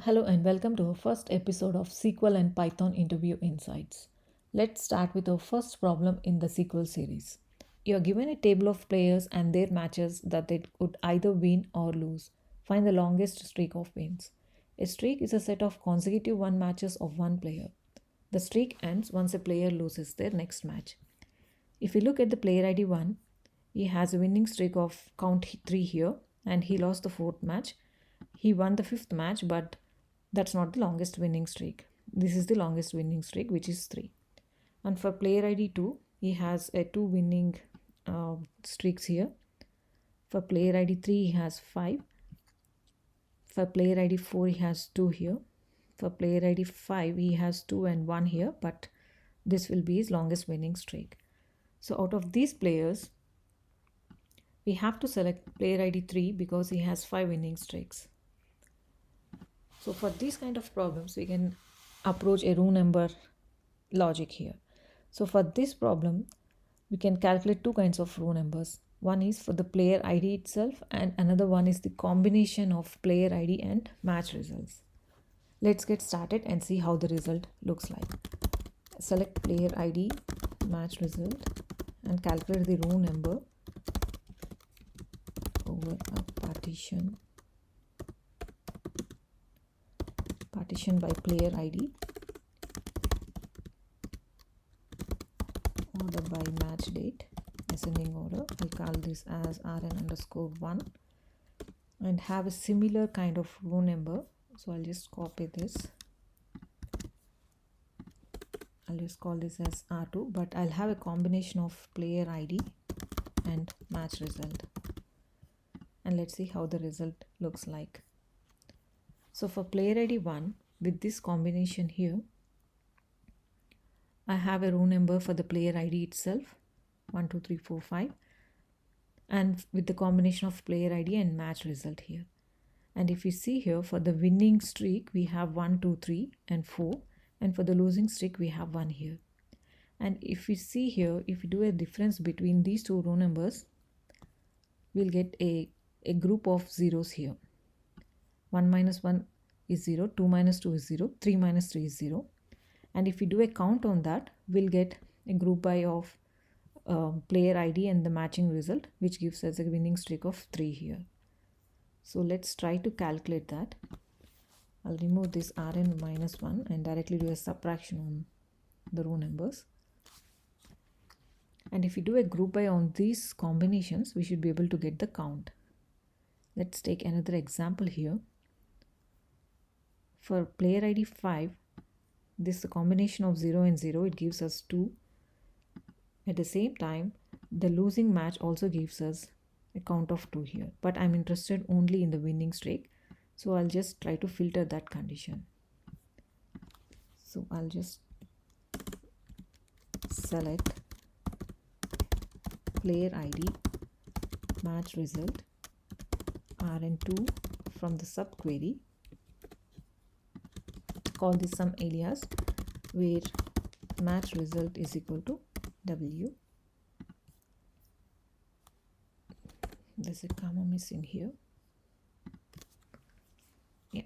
Hello and welcome to our first episode of SQL and Python Interview Insights. Let's start with our first problem in the SQL series. You are given a table of players and their matches that they could either win or lose. Find the longest streak of wins. A streak is a set of consecutive one matches of one player. The streak ends once a player loses their next match. If we look at the player ID 1, he has a winning streak of count 3 here and he lost the fourth match. He won the fifth match, but that's not the longest winning streak. This is the longest winning streak, which is 3. And for player ID 2, he has a 2 winning streaks here. For player ID 3, he has 5. For player ID 4, he has 2 here. For player ID 5, he has 2 and 1 here, but this will be his longest winning streak. So out of these players, we have to select player ID 3 because he has 5 winning streaks. So for these kind of problems, we can approach a row number logic here. So for this problem, we can calculate two kinds of row numbers. One is for the player ID itself and another one is the combination of player ID and match results. Let's get started and see how the result looks like. Select player ID, match result and calculate the row number over a partition by player ID, order by match date, ascending order. I'll call this as rn_1 and have a similar kind of row number. So I'll just copy this. I'll just call this as R2, but I'll have a combination of player ID and match result. And let's see how the result looks like. So for player ID 1, with this combination here, I have a row number for the player ID itself, 1, 2, 3, 4, 5, and with the combination of player ID and match result here. And if you see here, for the winning streak, we have 1, 2, 3, and 4, and for the losing streak, we have 1 here. And if you see here, if you do a difference between these two row numbers, we'll get a group of zeros here. 1 minus 1 is 0, 2 minus 2 is 0, 3 minus 3 is 0. And if we do a count on that, we'll get a group by of player ID and the matching result, which gives us a winning streak of 3 here. So let's try to calculate that. I'll remove this rn minus 1 and directly do a subtraction on the row numbers. And if we do a group by on these combinations, we should be able to get the count. Let's take another example here. For player ID 5, this is a combination of 0 and 0. It gives us 2. At the same time, the losing match also gives us a count of 2 here. But I'm interested only in the winning streak. So I'll just try to filter that condition. So I'll just select player ID, match result, rn2 from the subquery. Call this some alias where match result is equal to W. There's a comma missing here. Yeah.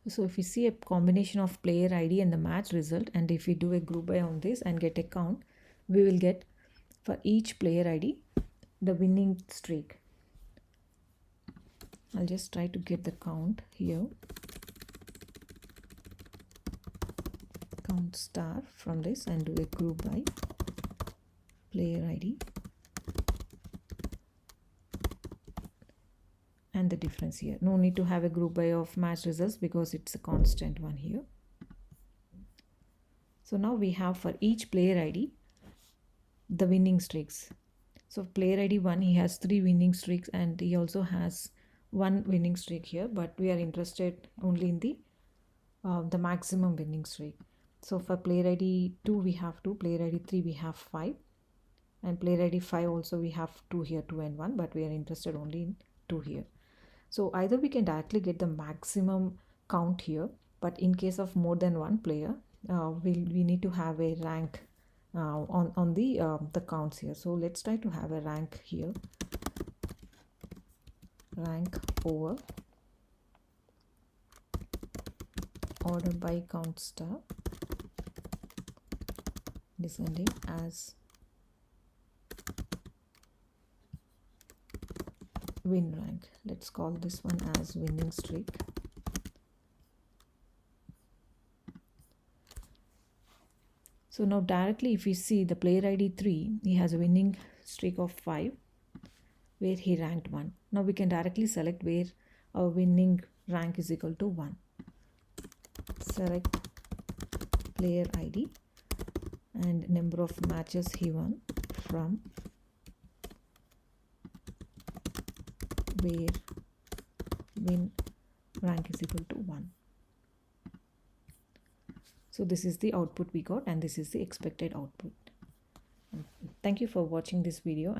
So if we see a combination of player ID and the match result, and if we do a group by on this and get a count, we will get for each player ID the winning streak. I'll just try to get the count here. Count star from this and do a group by player ID and the difference here. No need to have a group by of match results because it's a constant one here. So now we have for each player ID the winning streaks. So player ID 1, he has 3 winning streaks and he also has 1 winning streak here, but we are interested only in the maximum winning streak. So for player ID 2 we have 2, player ID 3 we have 5, and player ID 5 also we have 2 here, 2 and 1, but we are interested only in 2 here. So either we can directly get the maximum count here, but in case of more than one player, we need to have a rank on the counts here. So let's try to have a rank here, rank over order by count star descending as win rank. Let's call this one as winning streak. So now directly if we see the player ID 3, he has a winning streak of 5 where he ranked 1. Now we can directly select where our winning rank is equal to 1. Select player ID and number of matches he won from where win rank is equal to 1. So this is the output we got and this is the expected output. Thank you for watching this video.